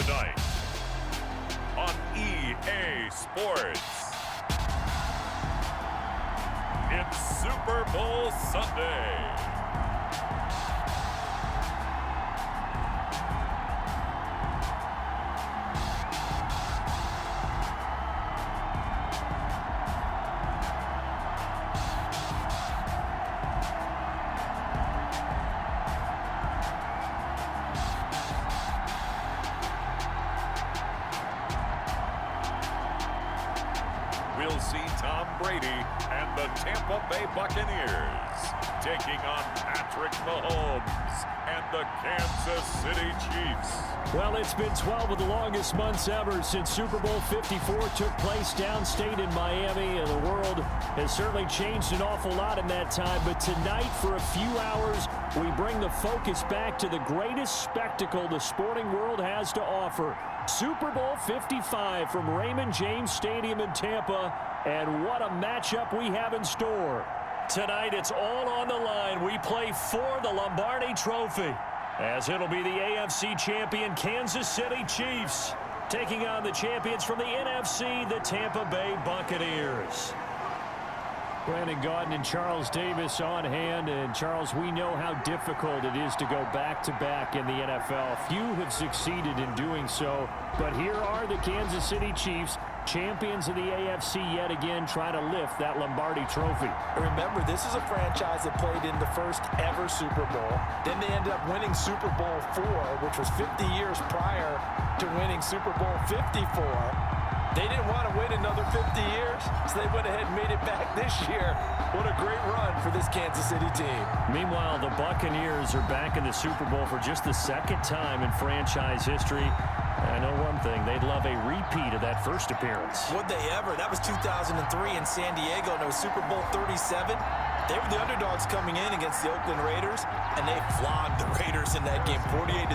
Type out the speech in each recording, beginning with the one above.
Tonight on EA Sports, it's Super Bowl Sunday. We'll see Tom Brady and the Tampa Bay Buccaneers taking on Patrick Mahomes and the Kansas City Chiefs. Well, it's been 12 of the longest months ever since Super Bowl 54 took place downstate in Miami, and the world has certainly changed an awful lot in that time. But tonight, for a few hours, we bring the focus back to the greatest spectacle the sporting world has to offer. Super Bowl 55 from Raymond James Stadium in Tampa, and what a matchup we have in store. Tonight, it's all on the line. We play for the Lombardi Trophy, as it'll be the AFC champion Kansas City Chiefs taking on the champions from the NFC, the Tampa Bay Buccaneers. Brandon Gaudin and Charles Davis on hand. And Charles, we know how difficult it is to go back-to-back in the NFL. Few have succeeded in doing so, but here are the Kansas City Chiefs, champions of the AFC yet again, trying to lift that Lombardi Trophy. Remember, this is a franchise that played in the first ever Super Bowl. Then they ended up winning Super Bowl IV, which was 50 years prior to winning Super Bowl 54. They didn't want to wait another 50 years, so they went ahead and made it back this year. What a great run for this Kansas City team. Meanwhile, the Buccaneers are back in the Super Bowl for just the second time in franchise history. I know one thing, they'd love a repeat of that first appearance. Would they ever? That was 2003 in San Diego, and it was Super Bowl 37. They were the underdogs coming in against the Oakland Raiders, and they flogged the Raiders in that game, 48-0.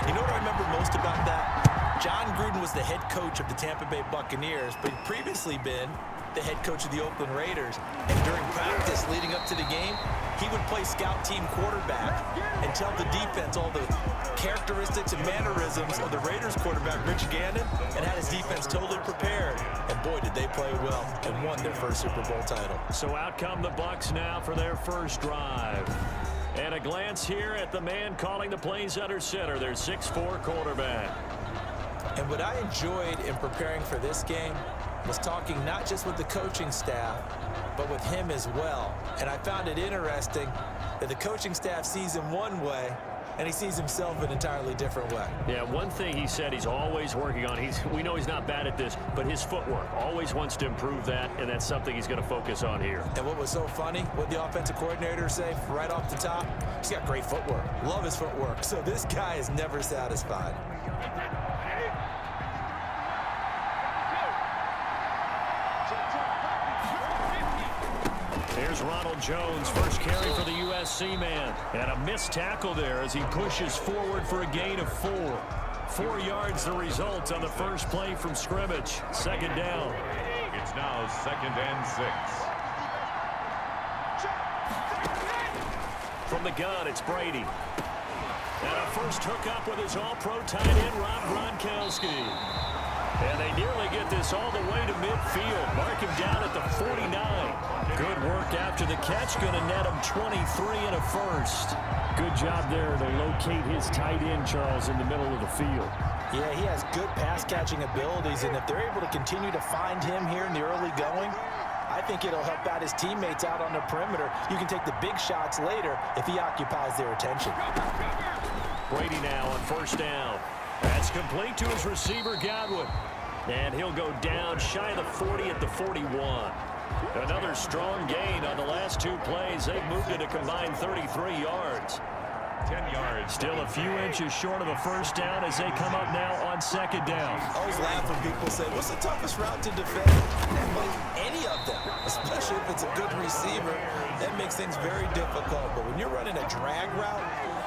You know what I remember most about that? John Gruden was the head coach of the Tampa Bay Buccaneers, but he'd previously been the head coach of the Oakland Raiders. And during practice leading up to the game, he would play scout team quarterback and tell the defense all the characteristics and mannerisms of the Raiders quarterback, Rich Gannon, and had his defense totally prepared. And boy, did they play well and won their first Super Bowl title. So out come the Bucs now for their first drive. And a glance here at the man calling the plays under center, their 6'4" quarterback. And what I enjoyed in preparing for this game was talking not just with the coaching staff, but with him as well. And I found it interesting that the coaching staff sees him one way, and he sees himself an entirely different way. Yeah, one thing he said he's always working on, we know he's not bad at this, but his footwork, always wants to improve that, and that's something he's going to focus on here. And what was so funny, what the offensive coordinator say right off the top, he's got great footwork. Love his footwork. So this guy is never satisfied. Here's Ronald Jones, first carry for the USC man. And a missed tackle there as he pushes forward for a gain of 4. 4 yards the result on the first play from scrimmage. Second down. It's now 2nd and 6. From the gun, it's Brady. And a first hookup with his all-pro tight end, Rob Gronkowski. And they nearly get this all the way to midfield. Mark him down at the 49. Good work after the catch. Going to net him 23 and a first. Good job there to locate his tight end, Charles, in the middle of the field. Yeah, he has good pass-catching abilities, and if they're able to continue to find him here in the early going, I think it'll help out his teammates out on the perimeter. You can take the big shots later if he occupies their attention. Brady now on first down. That's complete to his receiver, Godwin. And he'll go down shy of the 40 at the 41. Another strong gain on the last 2 plays. They've moved it a combined 33 yards. 10 yards. Still a few inches short of a first down as they come up now on second down. I always laugh when people say, what's the toughest route to defend? Any of them, especially if it's a good receiver, that makes things very difficult. But when you're running a drag route,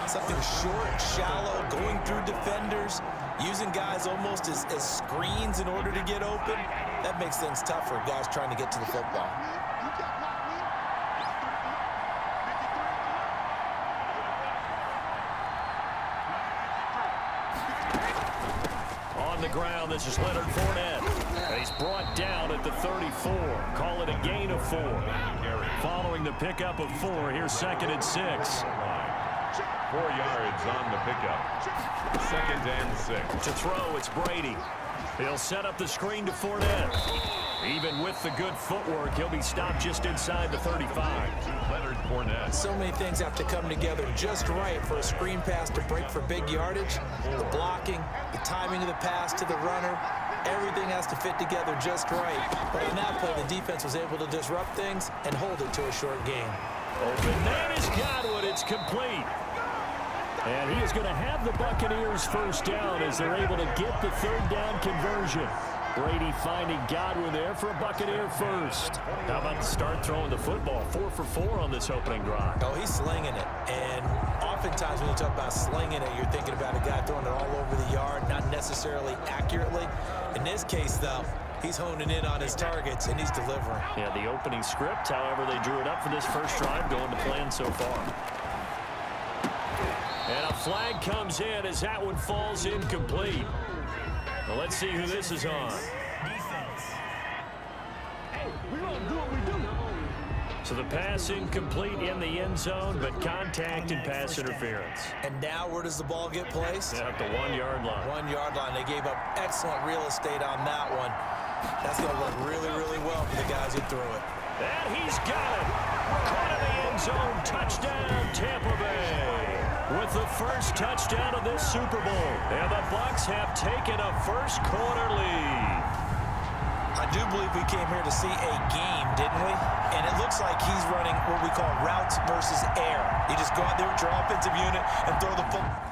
something short, shallow, going through defenders, Using guys almost as screens in order to get open, that makes things tough for guys trying to get to the football. On the ground, this is Leonard Fournette. He's brought down at the 34. Call it a gain of 4. Following the pickup of 4, here's 2nd and 6. 4 yards on the pickup. 2nd and 6. To throw, it's Brady. He'll set up the screen to Fournette. Even with the good footwork, he'll be stopped just inside the 35. Leonard Fournette. So many things have to come together just right for a screen pass to break for big yardage. The blocking, the timing of the pass to the runner, everything has to fit together just right. But on that play, the defense was able to disrupt things and hold it to a short game. Open man is Godwin. It's complete. And he is going to have the Buccaneers first down as they're able to get the 3rd down conversion. Brady finding Godwin there for a Buccaneer first. How about the start throwing the football? 4 for 4 on this opening drive. Oh, he's slinging it. And oftentimes when you talk about slinging it, you're thinking about a guy throwing it all over the yard, not necessarily accurately. In this case, though, he's honing in on his targets, and he's delivering. Yeah, the opening script, however, they drew it up for this first drive, going to plan so far. And a flag comes in as that one falls incomplete. Well, let's see who this is on. So the pass incomplete in the end zone, but contact and pass interference. And now where does the ball get placed? At the 1-yard line. 1-yard line. They gave up excellent real estate on that one. That's going to work really, really well for the guys who threw it. And he's got it. Caught in the end zone. Touchdown, Tampa Bay. With the first touchdown of this Super Bowl. And the Bucs have taken a first-quarter lead. I do believe we came here to see a game, didn't we? And it looks like he's running what we call routes versus air. You just go out there with your offensive unit and throw the football.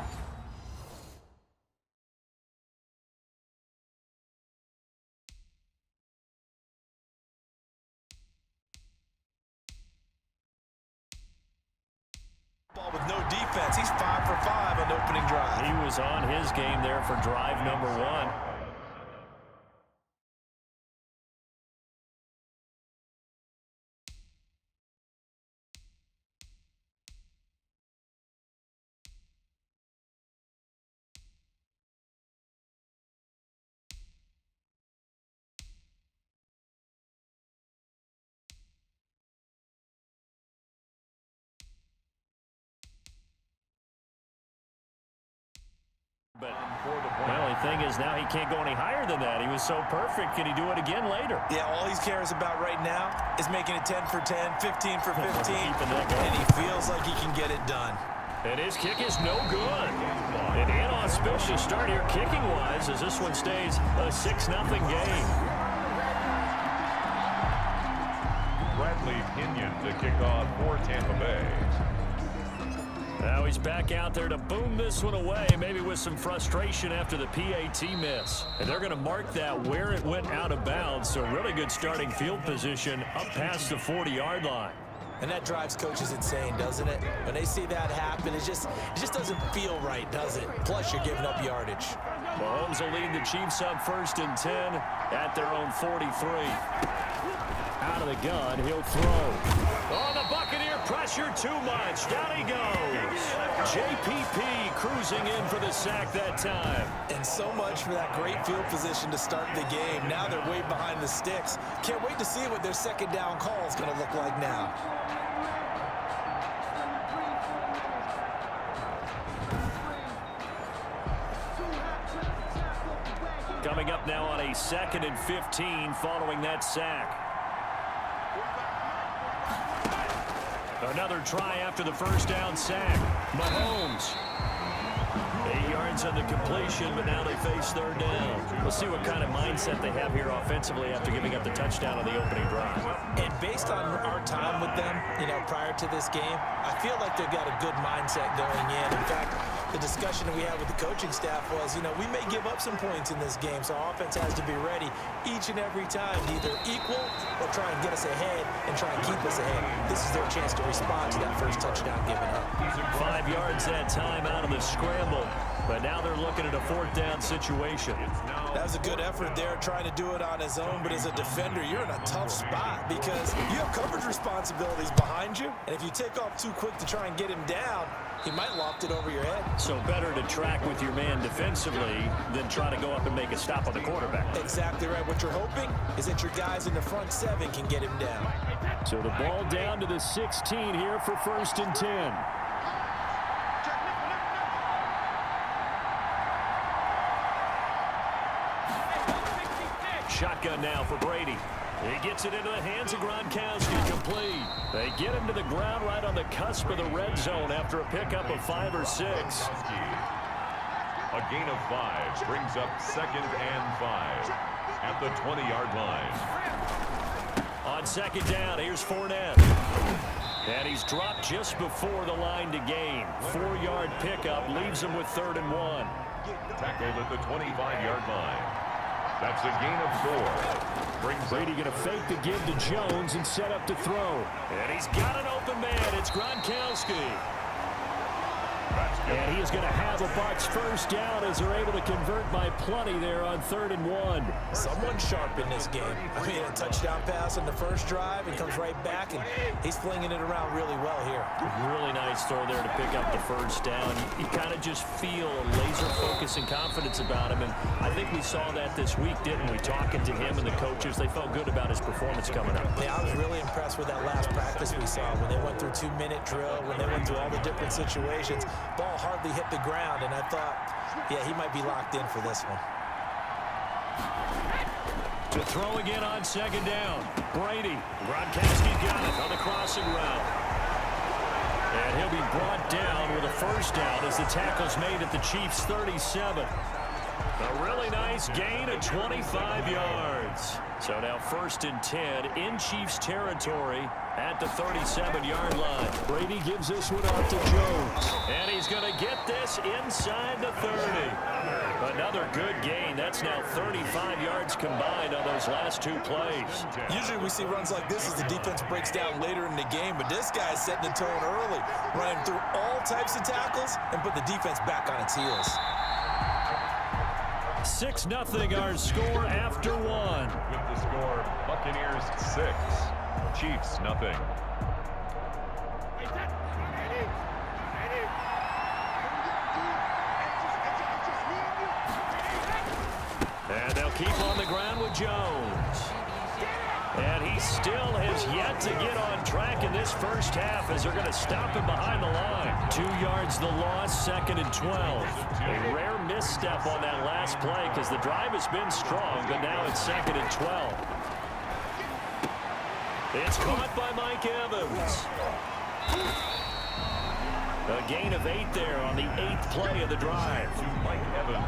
With no defense. He's 5 for 5 on the opening drive. He was on his game there for drive number 1. But the only thing is now he can't go any higher than that. He was so perfect. Can he do it again later? Yeah, all he cares about right now is making it 10 for 10, 15 for 15, and he feels like he can get it done. And his kick is no good. An inauspicious start here kicking-wise as this one stays a 6-0 game. Bradley Pinion to kick off for Tampa Bay. Now he's back out there to boom this one away, maybe with some frustration after the PAT miss. And they're going to mark that where it went out of bounds, so really good starting field position up past the 40-yard line. And that drives coaches insane, doesn't it? When they see that happen, it just doesn't feel right, does it? Plus, you're giving up yardage. Mahomes will lead the Chiefs up 1st and 10 at their own 43. Out of the gun, he'll throw. Oh, the Buccaneer pressure too much. Down he goes. JPP cruising in for the sack that time. And so much for that great field position to start the game. Now they're way behind the sticks. Can't wait to see what their 2nd down call is going to look like now. Coming up now on a 2nd and 15 following that sack. Another try after the first down sack. Mahomes. 8 yards on the completion, but now they face 3rd down. We'll see what kind of mindset they have here offensively after giving up the touchdown on the opening drive. And based on our time with them, prior to this game, I feel like they've got a good mindset going in. In fact, the discussion that we had with the coaching staff was, you know, we may give up some points in this game, so our offense has to be ready each and every time to either equal or try and get us ahead and try and keep us ahead. This is their chance to respond to that first touchdown given up. 5 yards that time out of the scramble, but now they're looking at a 4th down situation. That was a good effort there, trying to do it on his own, but as a defender, you're in a tough spot because you have coverage responsibilities behind you, and if you take off too quick to try and get him down, he might loft it over your head. So better to track with your man defensively than try to go up and make a stop on the quarterback. Exactly right. What you're hoping is that your guys in the front 7 can get him down. So the ball down to the 16 here for 1st and 10. Shotgun now for Brady. He gets it into the hands of Gronkowski, complete. They get him to the ground right on the cusp of the red zone after a pickup of 5 or 6. A gain of 5 brings up 2nd and 5 at the 20-yard line. On 2nd down, here's Fournette. And he's dropped just before the line to gain. 4-yard pickup leaves him with 3rd and 1. Tackled at the 25-yard line. That's a gain of 4. Brings Brady going to fake the give to Jones and set up to throw. And he's got an open man. It's Gronkowski. And he is going to have a Bucs 1st down as they're able to convert by plenty there on 3rd and 1. Someone sharp in this game. I mean, a touchdown pass on the first drive and comes right back, and he's flinging it around really well here. Really nice throw there to pick up the 1st down. You kind of just feel a laser focus and confidence about him, and I think we saw that this week, didn't we? Talking to him and the coaches, they felt good about his performance coming up. Yeah, I was really impressed with that last practice we saw when they went through 2-minute drill, when they went through all the different situations. Ball hardly hit the ground, and I thought, yeah, he might be locked in for this one. To throw again on 2nd down. Brady. Gronkowski's got it on the crossing route. And he'll be brought down with a 1st down as the tackle's made at the Chiefs' 37. A really nice gain of 25 yards. So now 1st and 10 in Chiefs territory at the 37-yard line. Brady gives this one off to Jones. And he's going to get this inside the 30. Another good gain. That's now 35 yards combined on those last 2 plays. Usually we see runs like this as the defense breaks down later in the game, but this guy's setting the tone early, running through all types of tackles and put the defense back on its heels. 6-0 our score after 1. With the score, Buccaneers 6, Chiefs nothing. And they'll keep on the ground with Jones. And he still has yet to get on track in this first half as they're going to stop him behind the line. 2 yards the loss, 2nd and 12. A rare misstep on that last play because the drive has been strong, but now it's 2nd and 12. It's caught by Mike Evans. A gain of 8 there on the 8th play of the drive. To Mike Evans.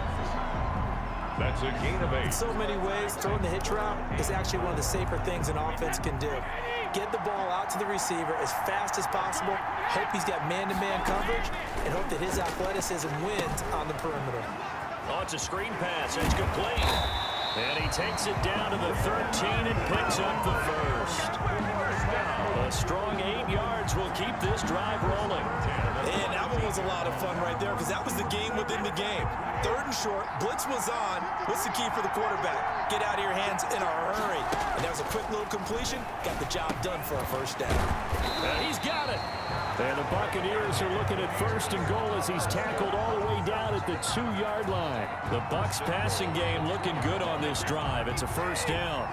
That's a gain of 8. In so many ways, throwing the hitch route is actually one of the safer things an offense can do. Get the ball out to the receiver as fast as possible, hope he's got man-to-man coverage, and hope that his athleticism wins on the perimeter. Oh, it's a screen pass. It's complete. And he takes it down to the 13 and picks up the 1st. A strong 8 yards will keep this drive rolling. And that one was a lot of fun right there because that was the game within the game. 3rd and short, blitz was on. What's the key for the quarterback? Get out of your hands in a hurry. And that was a quick little completion. Got the job done for a 1st down. And he's got it. And the Buccaneers are looking at 1st and goal as he's tackled all the way down at the 2-yard line. The Bucs passing game looking good on this drive. It's a 1st down.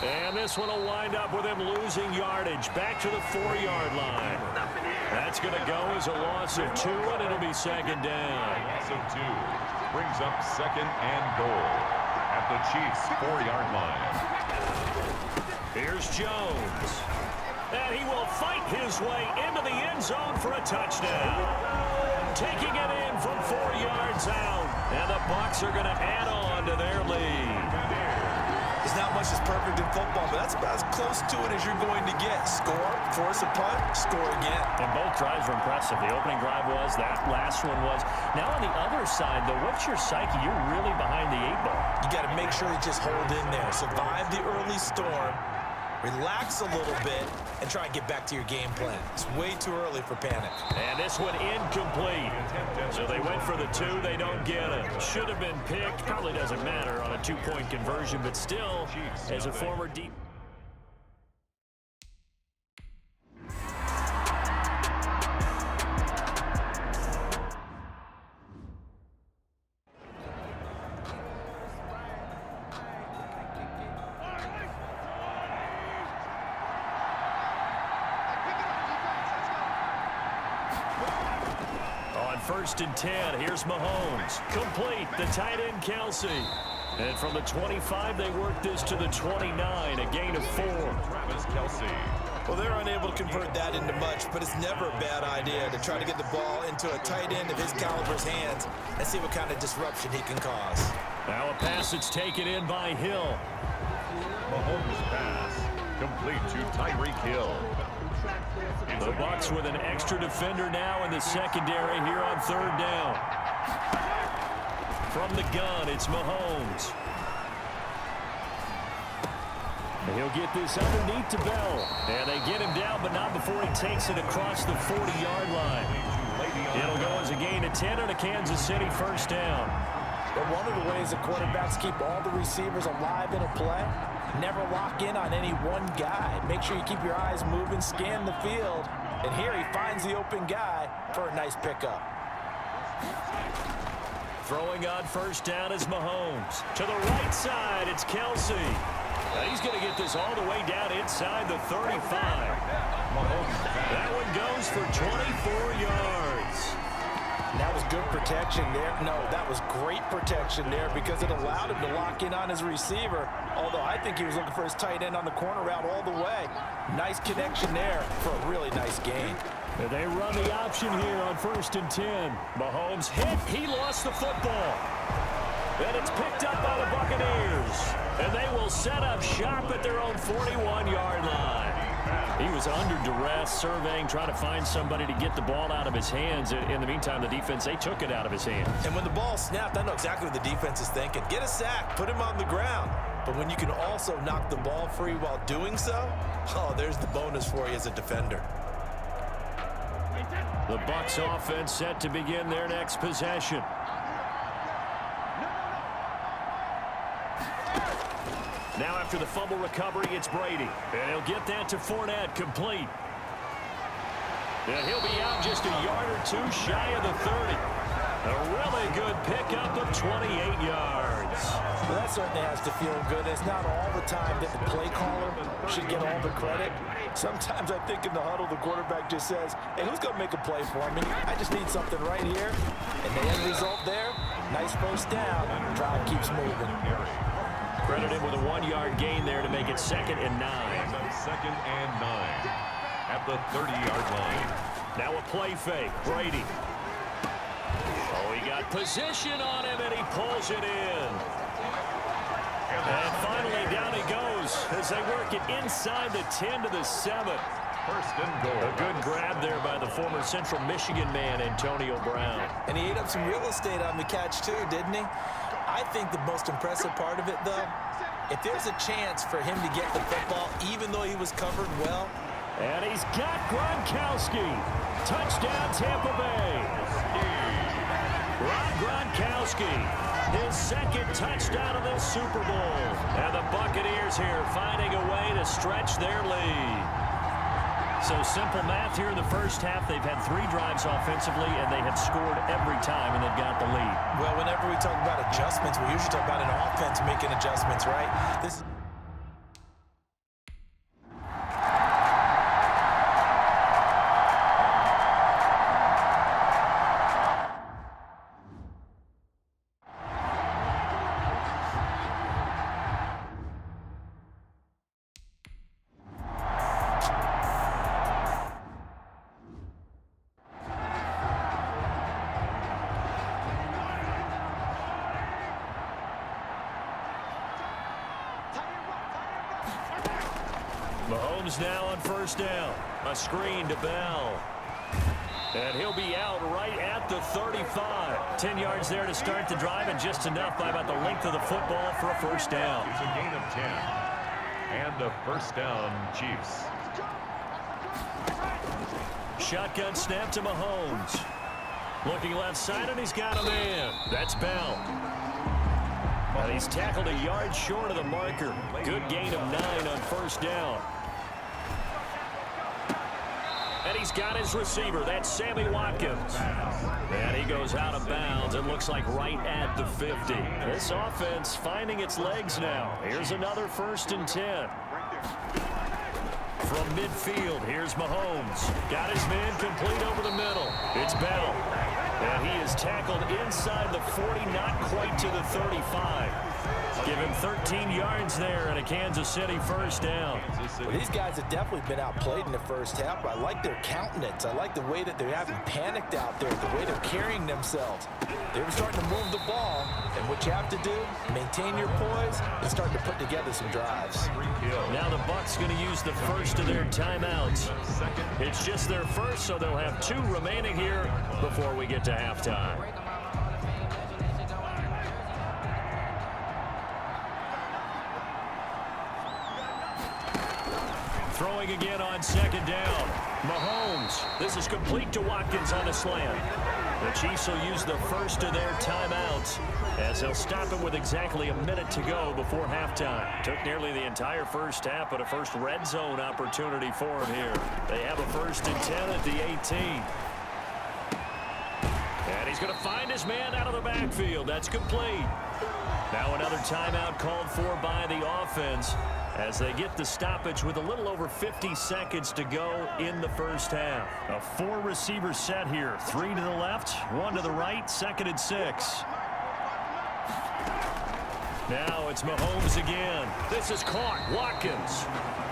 And this one will wind up with him losing yardage back to the 4-yard line. That's going to go as a loss of 2, and it'll be 2nd down. Loss of 2 brings up 2nd and goal at the Chiefs' 4-yard line. Here's Jones. And he will fight his way into the end zone for a touchdown. Taking it in from 4 yards out. And the Bucs are going to add on to their lead. There's not much that's perfect in football, but that's about as close to it as you're going to get. Score, force a punt, score again. And both drives were impressive. The opening drive was, that last one was. Now on the other side, though, what's your psyche? You're really behind the 8 ball. You got to make sure you just hold in there. Survive the early storm, relax a little bit, and try and get back to your game plan. It's way too early for panic. And this one incomplete. So they went for the 2. They don't get it. Should have been picked. Probably doesn't matter on a 2-point conversion, but still, as a former deep. First and 10. Here's Mahomes. Complete. The tight end, Kelsey. And from the 25, they work this to the 29. A gain of 4. Travis Kelsey. Well, they're unable to convert that into much, but it's never a bad idea to try to get the ball into a tight end of his caliber's hands and see what kind of disruption he can cause. Now a pass that's taken in by Hill. Mahomes pass. Complete to Tyreek Hill. The Bucs with an extra defender now in the secondary here on 3rd down. From the gun, it's Mahomes. And he'll get this underneath to Bell. And they get him down, but not before he takes it across the 40-yard line. It'll go as a gain of 10 and a Kansas City 1st down. But one of the ways that quarterbacks keep all the receivers alive in a play, never lock in on any one guy. Make sure you keep your eyes moving, scan the field. And here he finds the open guy for a nice pickup. Throwing on 1st down is Mahomes. To the right side, it's Kelsey. Now he's going to get this all the way down inside the 35. That one goes for 24 yards. That was good protection there. No, that was great protection there because it allowed him to lock in on his receiver, although I think he was looking for his tight end on the corner route all the way. Nice connection there for a really nice gain. They run the option here on 1st and 10. Mahomes hit. He lost the football. And it's picked up by the Buccaneers. And they will set up shop at their own 41-yard line. He was under duress, surveying, trying to find somebody to get the ball out of his hands. In the meantime, the defense, they took it out of his hands. And when the ball snapped, I know exactly what the defense is thinking. Get a sack, put him on the ground. But when you can also knock the ball free while doing so, oh, there's the bonus for you as a defender. The Bucs offense set to begin their next possession. Now after the fumble recovery, it's Brady. And he'll get that to Fournette, complete. And he'll be out just a yard or 2 shy of the 30. A really good pickup of 28 yards. Well, that certainly has to feel good. It's not all the time that the play caller should get all the credit. Sometimes I think in the huddle, the quarterback just says, hey, who's going to make a play for me? I just need something right here. And the end result there, nice 1st down. Drive keeps moving. Credit him with a 1-yard gain there to make it 2nd and 9. 2nd and 9 at the 30-yard line. Now a play fake. Brady. Oh, he got position on him, and he pulls it in. And finally, down he goes as they work it inside the 10 to the 7. 1st and goal. A good grab there by the former Central Michigan man, Antonio Brown. And he ate up some real estate on the catch, too, didn't he? I think the most impressive part of it, though, if there's a chance for him to get the football, even though he was covered well. And he's got Gronkowski. Touchdown, Tampa Bay. Rob Gronkowski, his 2nd touchdown of the Super Bowl. And the Buccaneers here finding a way to stretch their lead. So simple math here in the 1st half. They've had 3 drives offensively, and they have scored every time, and they've got the lead. Well, whenever we talk about adjustments, we usually talk about an offense making adjustments, right? This Mahomes now on first down. A screen to Bell. And he'll be out right at the 35. 10 yards there to start the drive, and just enough by about the length of the football for a first down. It's a gain of 10. And a first down, Chiefs. Shotgun snap to Mahomes. Looking left side, and he's got a man. That's Bell. And he's tackled a yard short of the marker. Good gain of 9 on first down. And he's got his receiver. That's Sammy Watkins. And he goes out of bounds. It looks like right at the 50. This offense finding its legs now. Here's another 1st and 10. From midfield, here's Mahomes. Got his man complete over the middle. It's Bell. And he is tackled inside the 40, not quite to the 35. Give him 13 yards there and a Kansas City first down. Well, these guys have definitely been outplayed in the first half, but I like their countenance. I like the way that they haven't panicked out there, the way they're carrying themselves. They were starting to move the ball, and what you have to do, maintain your poise and start to put together some drives. Now the Bucs going to use the first of their timeouts. It's just their first, so they'll have 2 remaining here before we get to halftime. Throwing again on second down. Mahomes. This is complete to Watkins on a slant. The Chiefs will use the first of their timeouts as they'll stop him with exactly a minute to go before halftime. Took nearly the entire first half, but a first red zone opportunity for him here. They have a 1st and 10 at the 18. And he's going to find his man out of the backfield. That's complete. Now another timeout called for by the offense as they get the stoppage with a little over 50 seconds to go in the first half. A 4-receiver set here. 3 to the left, 1 to the right, 2nd and 6. Now it's Mahomes again. This is caught. Watkins.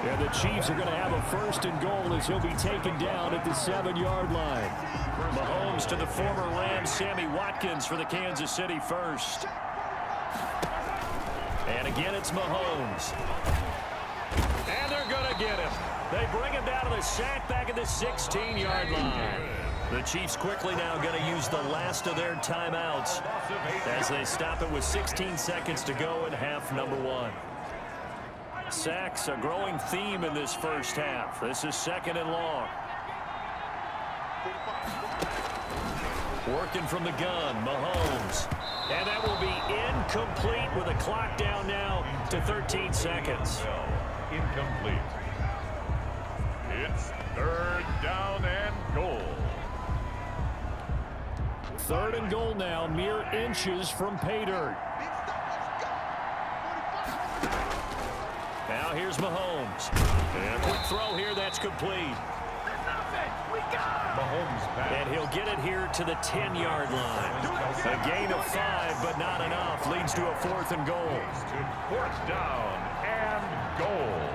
And the Chiefs are going to have a 1st and goal as he'll be taken down at the 7-yard line. Mahomes to the former Rams, Sammy Watkins for the Kansas City first. And again, it's Mahomes. And they're going to get him. They bring him down to the sack back at the 16-yard line. The Chiefs quickly now going to use the last of their timeouts as they stop it with 16 seconds to go in half number 1. Sacks, a growing theme in this first half. This is 2nd and long. Working from the gun, Mahomes. And that will be incomplete with a clock down now to 13 seconds. Incomplete. It's 3rd down and goal. 3rd and goal now, mere inches from pay dirt. Now here's Mahomes. And a quick throw here, that's complete. Mahomes pass. And he'll get it here to the 10-yard line. A gain of 5, but not enough. Leads to a 4th and goal. 4th down and goal.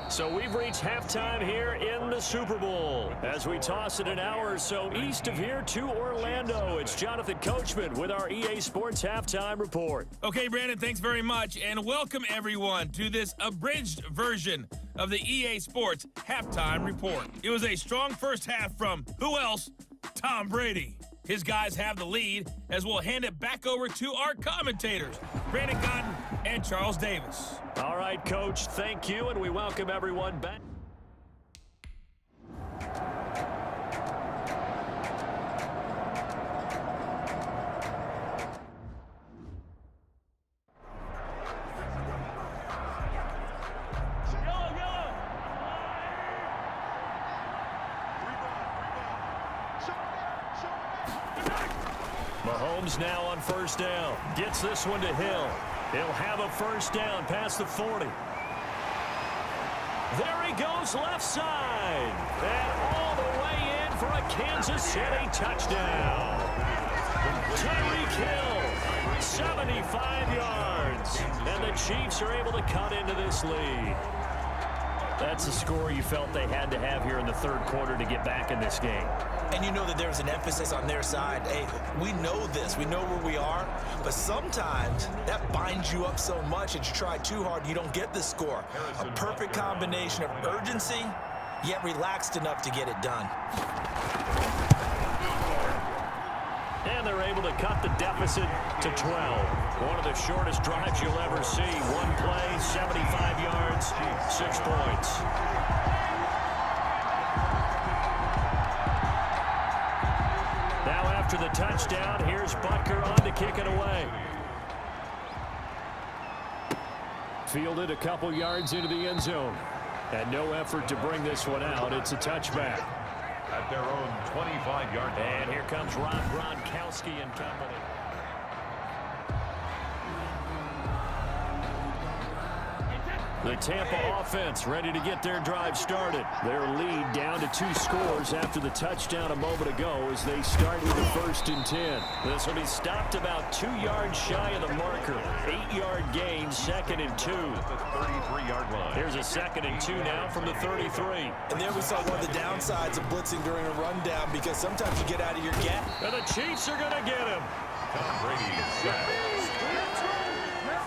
So we've reached halftime here in the Super Bowl. As we toss it an hour or so east of here to Orlando, it's Jonathan Coachman with our EA Sports Halftime Report. Okay, Brandon, thanks very much, and welcome everyone to this abridged version of the EA Sports Halftime Report. It was a strong first half from, who else? Tom Brady. His guys have the lead as we'll hand it back over to our commentators, Brandon Cotton and Charles Davis. All right, Coach, thank you, and we welcome everyone back. Mahomes now on first down. Gets this one to Hill. He'll have a first down past the 40. There he goes left side. And all the way in for a Kansas City touchdown. Tyreek Hill, 75 yards. And the Chiefs are able to cut into this lead. That's the score you felt they had to have here in the third quarter to get back in this game. And you know that there's an emphasis on their side. Hey, we know this. We know where we are. But sometimes that binds you up so much that you try too hard, you don't get the score. A perfect combination of urgency, yet relaxed enough to get it done. And they're able to cut the deficit to 12. One of the shortest drives you'll ever see. One play, 75 yards, 6 points. Now after the touchdown, here's Butker on to kick it away. Fielded a couple yards into the end zone. And no effort to bring this one out. It's a touchback. At their own 25-yard line. And here comes Rob Gronkowski and company. The Tampa offense ready to get their drive started. Their lead down to 2 scores after the touchdown a moment ago as they start with the 1st and 10. This will be stopped about 2 yards shy of the marker. 8-yard gain, 2nd and 2. At the 33-yard line. Here's a 2nd and 2 now from the 33. And there we saw one of the downsides of blitzing during a rundown because sometimes you get out of your gap. And the Chiefs are going to get him. Tom Brady is sacked.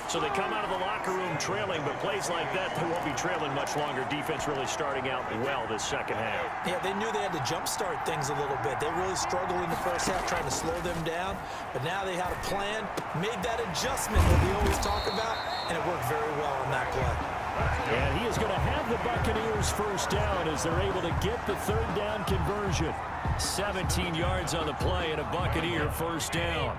So they come out of the locker room trailing, but plays like that, they won't be trailing much longer. Defense really starting out well this second half. Yeah, they knew they had to jumpstart things a little bit. They really struggled in the first half trying to slow them down, but now they had a plan, made that adjustment that we always talk about, and it worked very well on that play. And he is going to have the Buccaneers first down as they're able to get the 3rd down conversion. 17 yards on the play and a Buccaneer first down.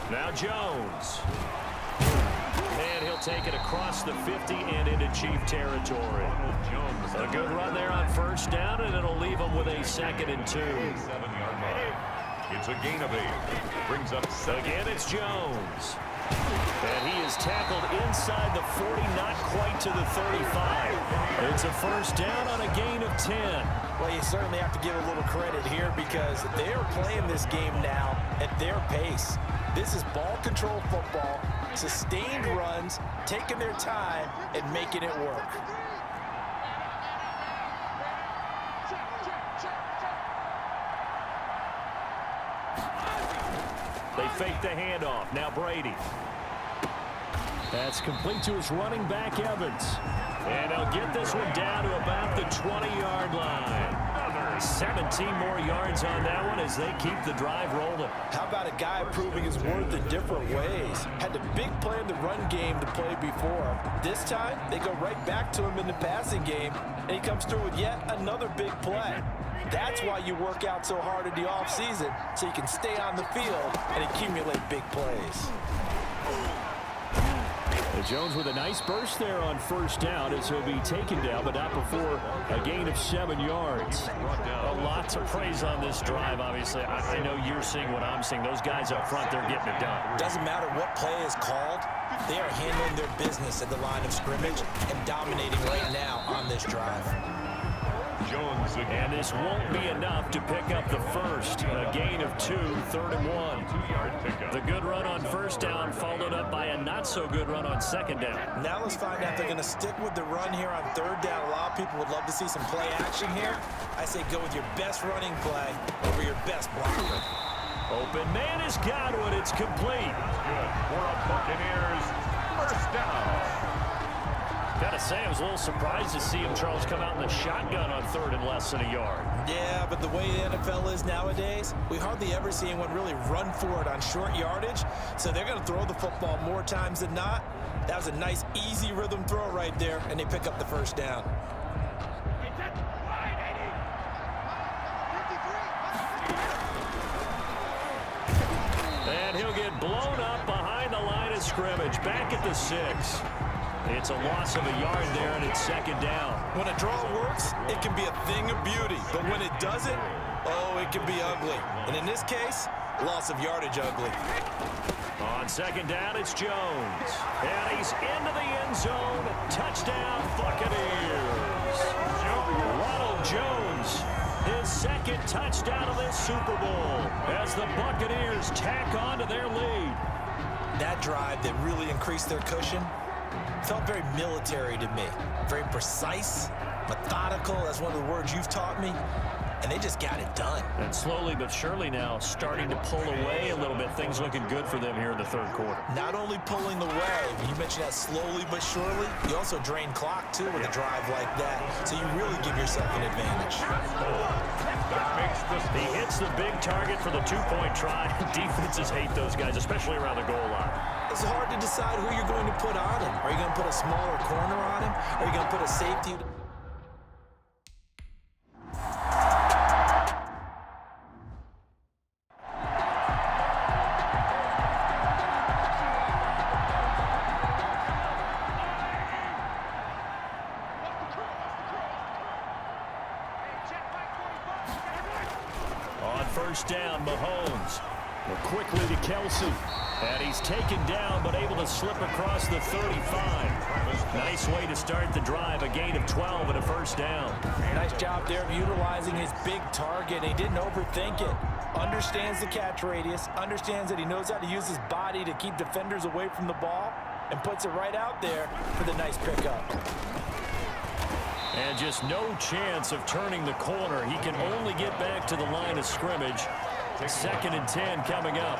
Now Jones. And he'll take it across the 50 and into Chief territory. A good run there on first down, and it'll leave them with a 2nd and 2. 7-yard line. It's a gain of 8. Brings up 7. Again, it's Jones. And he is tackled inside the 40, not quite to the 35. It's a first down on a gain of 10. Well, you certainly have to give a little credit here because they are playing this game now at their pace. This is ball control football, sustained runs, taking their time, and making it work. They fake the handoff. Now Brady. That's complete to his running back, Evans. And he'll get this one down to about the 20-yard line. 17 more yards on that one as they keep the drive rolling. How about a guy proving his worth in different ways? Had the big play in the run game to play before. This time, they go right back to him in the passing game, and he comes through with yet another big play. That's why you work out so hard in the offseason, so you can stay on the field and accumulate big plays. Jones with a nice burst there on first down as he'll be taken down, but not before a gain of 7 yards. Well, lots of praise on this drive, obviously. I know you're seeing what I'm seeing. Those guys up front, they're getting it done. Doesn't matter what play is called. They are handling their business at the line of scrimmage and dominating right now on this drive. Jones again. And this won't be enough to pick up the first. A gain of 2, 3rd and 1. 2-yard pickup. The good run on first down followed up by a not-so-good run on second down. Now let's find out if they're going to stick with the run here on 3rd down. A lot of people would love to see some play action here. I say go with your best running play over your best blocker. Open man is Godwin. It's complete. Good for a Buccaneers first down. Gotta say, I was a little surprised to see him, Charles, come out in the shotgun on 3rd and less than a yard. Yeah, but the way the NFL is nowadays, we hardly ever see anyone really run for it on short yardage. So they're going to throw the football more times than not. That was a nice, easy rhythm throw right there, and they pick up the first down. And he'll get blown up behind the line of scrimmage, back at the 6. It's a loss of a yard there, and it's 2nd down. When a draw works, it can be a thing of beauty. But when it doesn't, oh, it can be ugly. And in this case, loss of yardage ugly. On 2nd down, it's Jones. And he's into the end zone. Touchdown, Buccaneers. Ronald Jones, his 2nd touchdown of this Super Bowl as the Buccaneers tack on to their lead. That drive that really increased their cushion felt very military to me. Very precise, methodical, that's one of the words you've taught me. And they just got it done. And slowly but surely now starting to pull away a little bit. Things looking good for them here in the third quarter. Not only pulling away, you mentioned that slowly but surely, you also drain clock too with a drive like that. So you really give yourself an advantage. He hits the big target for the two-point try. Defenses hate those guys, especially around the goal line. It's hard to decide who you're going to put on him. Are you going to put a smaller corner on him? Are you going to put a safety? First down, Mahomes. Quickly to Kelsey. And he's taken down, but able to slip across the 35. Nice way to start the drive. A gain of 12 and a first down. Nice job there of utilizing his big target. He didn't overthink it. Understands the catch radius. Understands that he knows how to use his body to keep defenders away from the ball. And puts it right out there for the nice pickup. And just no chance of turning the corner. He can only get back to the line of scrimmage. 2nd and 10 coming up.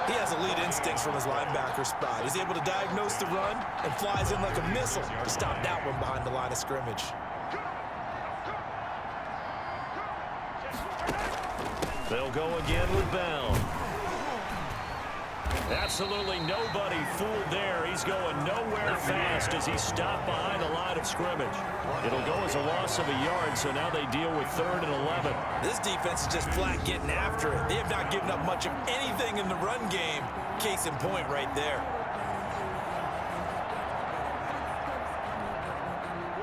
He has elite instincts from his linebacker spot. He's able to diagnose the run and flies in like a missile to stop that one behind the line of scrimmage. They'll go again with Bell. Absolutely nobody fooled there. He's going nowhere fast as he's stopped behind the line of scrimmage. It'll go as a loss of a yard, so now they deal with 3rd and 11. This defense is just flat getting after it. They have not given up much of anything in the run game. Case in point right there.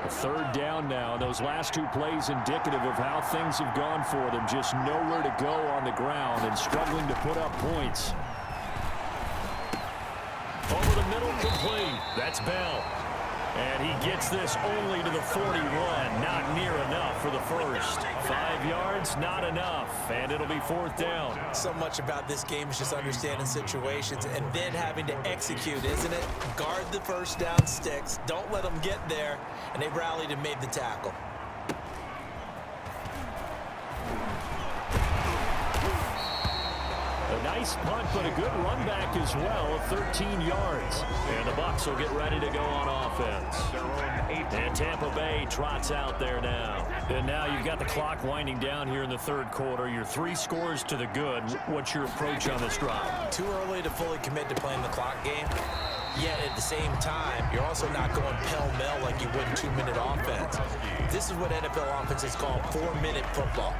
3rd down now. Those last 2 plays indicative of how things have gone for them. Just nowhere to go on the ground and struggling to put up points. Over the middle, complete. That's Bell. And he gets this only to the 40 run. Not near enough for the first. 5 yards, not enough. And it'll be 4th down. So much about this game is just understanding situations and then having to execute, isn't it? Guard the first down sticks. Don't let them get there. And they rallied and made the tackle. A nice punt, but a good run back as well of 13 yards. And the Bucs will get ready to go on offense. And Tampa Bay trots out there now. And now you've got the clock winding down here in the 3rd quarter. You're 3 scores to the good. What's your approach on this drive? Too early to fully commit to playing the clock game. Yet at the same time, you're also not going pell-mell like you would in 2-minute offense. This is what NFL offenses call 4-minute football.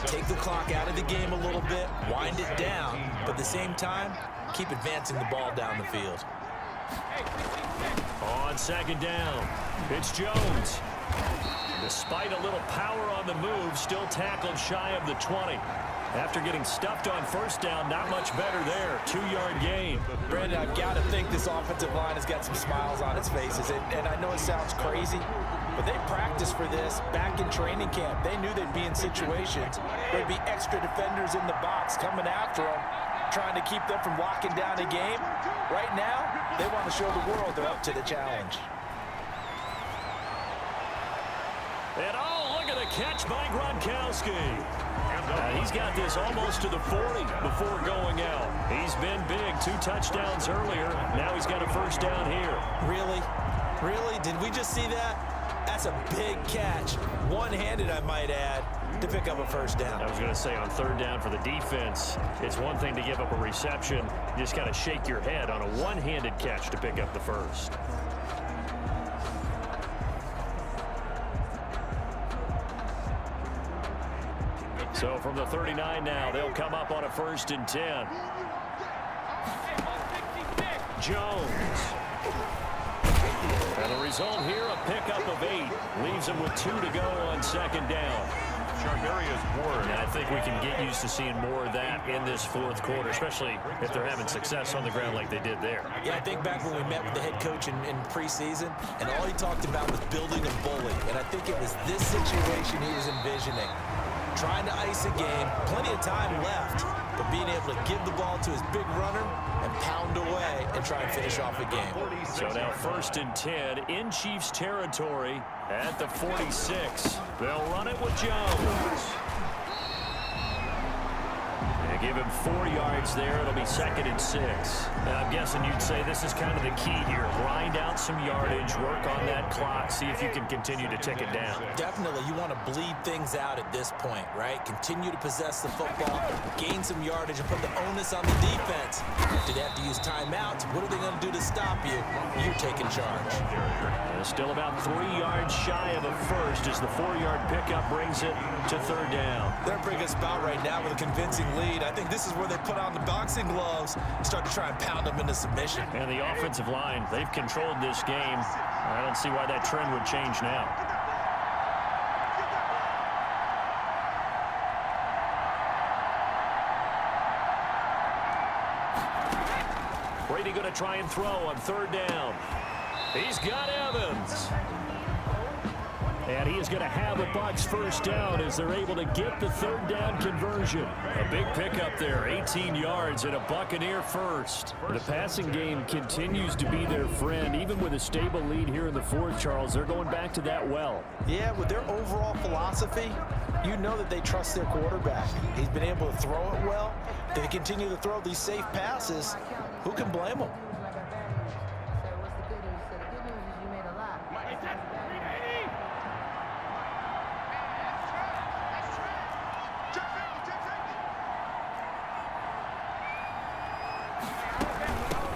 Take the clock out of the game a little bit, wind it down, but at the same time, keep advancing the ball down the field. On 2nd down, it's Jones. Despite a little power on the move, still tackled shy of the 20. After getting stuffed on 1st down, not much better there. 2-yard gain. Brandon, I've got to think this offensive line has got some smiles on its faces. And I know it sounds crazy, but they practiced for this back in training camp. They knew they'd be in situations where there'd be extra defenders in the box coming after them, trying to keep them from locking down a game. Right now, they want to show the world they're up to the challenge. And oh, look at the catch by Gronkowski. He's got this almost to the 40 before going out. He's been big. 2 touchdowns earlier. Now he's got a 1st down here. Really? Really? Did we just see that? That's a big catch. One-handed, I might add, to pick up a 1st down. I was going to say on 3rd down for the defense, it's one thing to give up a reception. You just got to shake your head on a one-handed catch to pick up the 1st. So from the 39 now, they'll come up on a 1st and 10. Jones. And the result here, a pickup of 8. Leaves him with 2 to go on 2nd down. And I think we can get used to seeing more of that in this 4th quarter, especially if they're having success on the ground like they did there. Yeah, I think back when we met with the head coach in preseason, and all he talked about was building a bully. And I think it was this situation he was envisioning. Trying to ice a game, plenty of time left, but but being able to give the ball to his big runner and pound away and try and finish off a game. So now 1st and 10 in Chiefs territory at the 46. They'll run it with Jones. They give him 4 yards there. It'll be 2nd and 6. Now, I'm guessing you'd say this is kind of the key here. Grind out some yardage, work on that clock, see if you can continue to tick it down. Definitely. You want to bleed things out at this point, right? Continue to possess the football, gain some yardage, and put the onus on the defense. Do they have to use timeouts? What are they going to do to stop you? You're taking charge. Still about 3 yards shy of a first as the 4-yard pickup brings it to 3rd down. They're in a pretty good spot right now with a convincing lead. I think this is where they put on the boxing gloves, start to try and pound them into submission. And the offensive line, they've controlled this game. I don't see why that trend would change now. Brady going to try and throw on 3rd down. He's got Evans. And he is going to have a Bucs first down as they're able to get the 3rd down conversion. A big pickup there, 18 yards and a Buccaneer first. The passing game continues to be their friend. Even with a stable lead here in the 4th, Charles, they're going back to that well. Yeah, with their overall philosophy, you know that they trust their quarterback. He's been able to throw it well. They continue to throw these safe passes. Who can blame them?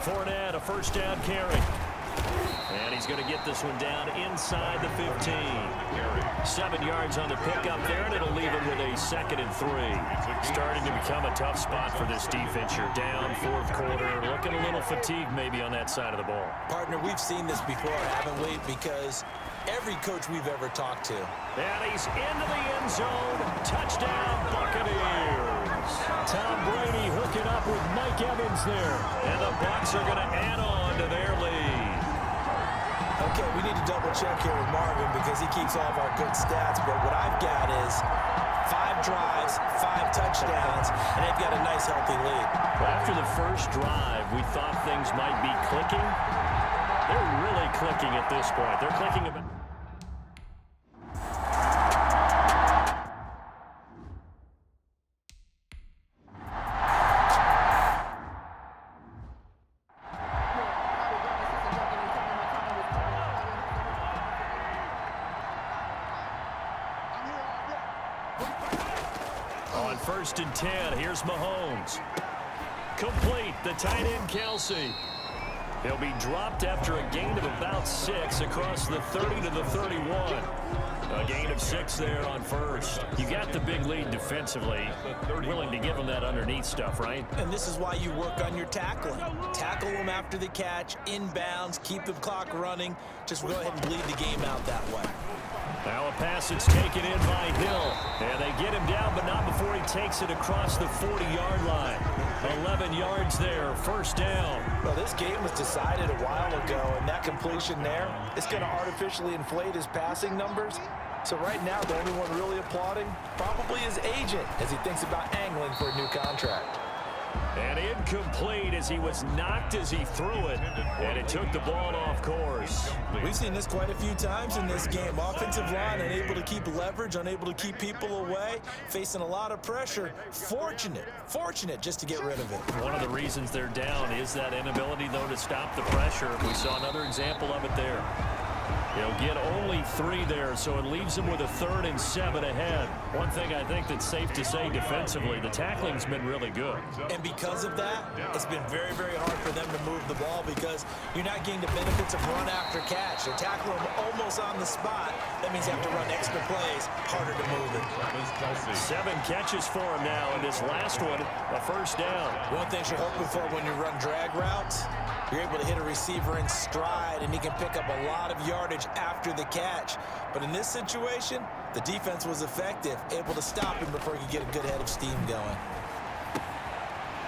Fournette, a first down carry. And he's going to get this one down inside the 15. 7 yards on the pickup there, and it'll leave him with a 2nd and 3. Starting to become a tough spot for this defense. You're down 4th quarter, looking a little fatigued maybe on that side of the ball. Partner, we've seen this before, haven't we? Because every coach we've ever talked to. And he's into the end zone. Touchdown, Buccaneers. Tom Brady hooking up with Mike Evans there. And the Bucs are going to add on to their lead. Okay, we need to double check here with Marvin because he keeps all of our good stats. But what I've got is 5 drives, 5 touchdowns, and they've got a nice, healthy lead. Well, after the first drive, we thought things might be clicking. They're really clicking at this point. They're clicking about... On 1st and 10, here's Mahomes. Complete, the tight end Kelsey. He'll be dropped after a gain of about 6 across the 30 to the 31. A gain of 6 there on 1st. You got the big lead defensively. Willing to give them that underneath stuff, right? And this is why you work on your tackling. Tackle them after the catch, inbounds, keep the clock running. Just go ahead and bleed the game out that way. Now a pass that's taken in by Hill. And they get him down, but not before he takes it across the 40-yard line. 11 yards there, 1st down. Well, this game was decided a while ago, and that completion there is going to artificially inflate his passing numbers. So right now, the only one really applauding probably his agent as he thinks about angling for a new contract. And incomplete as he was knocked as he threw it, and it took the ball off course. We've seen this quite a few times in this game. Offensive line unable to keep leverage, unable to keep people away, facing a lot of pressure. Fortunate just to get rid of it. One of the reasons they're down is that inability, though, to stop the pressure. We saw another example of it there. He'll get only 3 there, so it leaves him with a 3rd and 7 ahead. One thing I think that's safe to say defensively, the tackling's been really good. And because of that, it's been very, very hard for them to move the ball because you're not getting the benefits of run after catch. They're tackling them almost on the spot. That means you have to run extra plays, harder to move it. 7 catches for him now, and this last one, a 1st down. One thing you're hoping for when you run drag routes, you're able to hit a receiver in stride, and he can pick up a lot of yardage after the catch. But in this situation, the defense was effective, able to stop him before he could get a good head of steam going.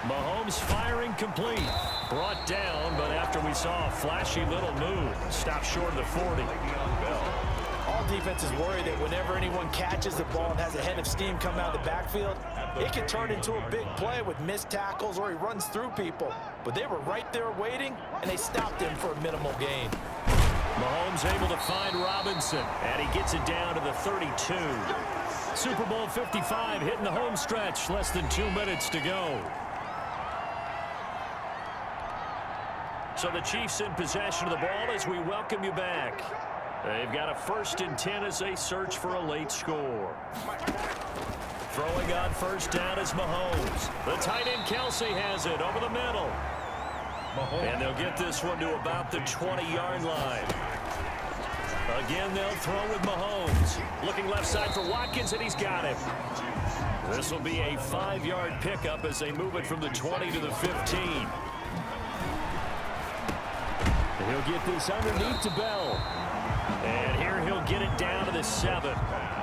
Mahomes firing complete. Brought down, but after we saw a flashy little move, stopped short of the 40. All defenses worry that whenever anyone catches the ball and has a head of steam come out of the backfield, It can turn into a big play with missed tackles or he runs through people. But they were right there waiting, and they stopped him for a minimal gain. Mahomes able to find Robinson, and he gets it down to the 32. Super Bowl 55 hitting the home stretch, less than 2 minutes to go. So the Chiefs in possession of the ball as we welcome you back. They've got a 1st and 10 as they search for a late score. Throwing on 1st down is Mahomes. The tight end Kelsey has it over the middle. And they'll get this one to about the 20-yard line. Again, they'll throw with Mahomes. Looking left side for Watkins, and he's got it. This will be a 5-yard pickup as they move it from the 20 to the 15. He'll get this underneath to Bell. And here he'll get it down to the 7.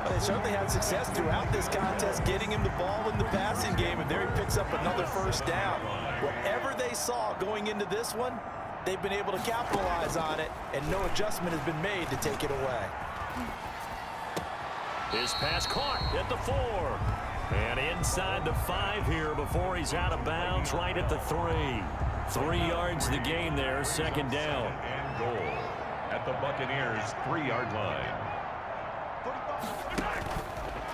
They certainly had success throughout this contest getting him the ball in the passing game, and there he picks up another 1st down. Whatever they saw going into this one, they've been able to capitalize on it, and no adjustment has been made to take it away. His pass caught at the 4. And inside the 5 here before he's out of bounds right at the 3. 3 yards the gain there, 2nd down. And goal at the Buccaneers' 3-yard line.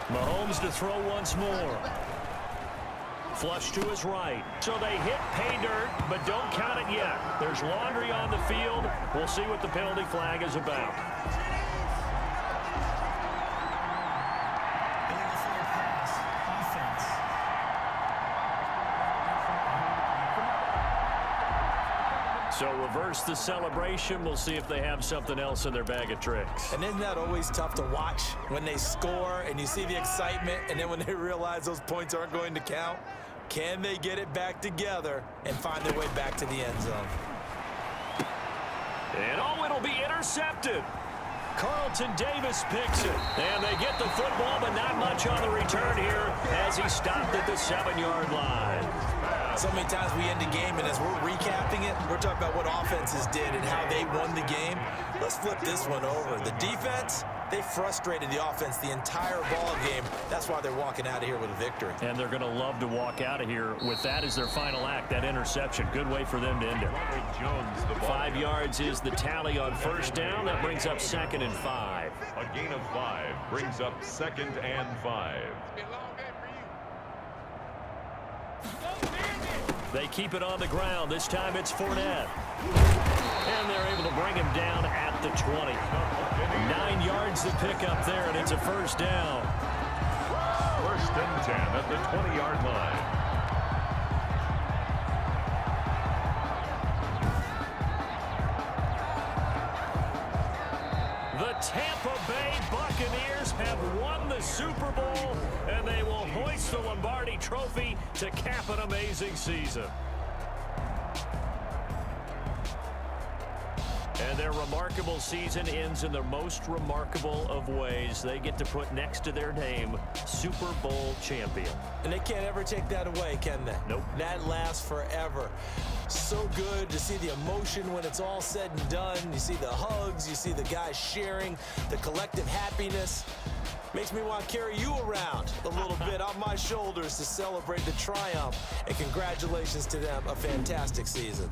Mahomes to throw once more. Flush to his right. So they hit pay dirt, but don't count it yet. There's laundry on the field. We'll see what the penalty flag is about. So reverse the celebration. We'll see if they have something else in their bag of tricks. And isn't that always tough to watch when they score and you see the excitement, and then when they realize those points aren't going to count? Can they get it back together and find their way back to the end zone? And oh, it'll be intercepted. Carlton Davis picks it. And they get the football, but not much on the return here as he stopped at the 7-yard line. So many times we end the game, and as we're recapping it, we're talking about what offenses did and how they won the game. Let's flip this one over. The defense, they frustrated the offense the entire ball game. That's why they're walking out of here with a victory. And they're going to love to walk out of here with that as their final act, that interception. Good way for them to end it. 5 yards is the tally on 1st down. That brings up 2nd and 5. A gain of 5 brings up 2nd and 5. They keep it on the ground. This time it's Fournette. And they're able to bring him down at the 20. 9 yards to pick up there, and it's a 1st down. 1st and 10 at the 20-yard line. The Tampa Bay Buccaneers have won the Super Bowl, and they will hoist the Lombardi Trophy to cap an amazing season. And their remarkable season ends in the most remarkable of ways. They get to put next to their name, Super Bowl champion. And they can't ever take that away, can they? Nope. That lasts forever. So good to see the emotion when it's all said and done. You see the hugs, you see the guys sharing, the collective happiness. Makes me want to carry you around a little bit on my shoulders to celebrate the triumph. And congratulations to them, a fantastic season.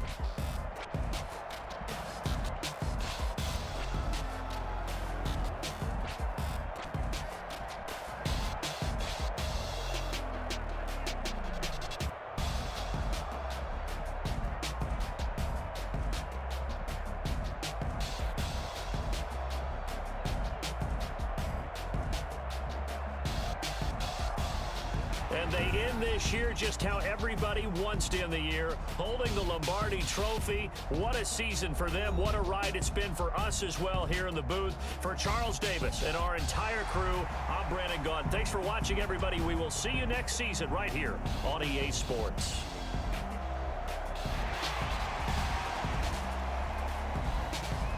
And they end this year just how everybody wants to end the year, holding the Lombardi Trophy. What a season for them. What a ride it's been for us as well here in the booth. For Charles Davis and our entire crew, I'm Brandon Gaudin. Thanks for watching, everybody. We will see you next season right here on EA Sports.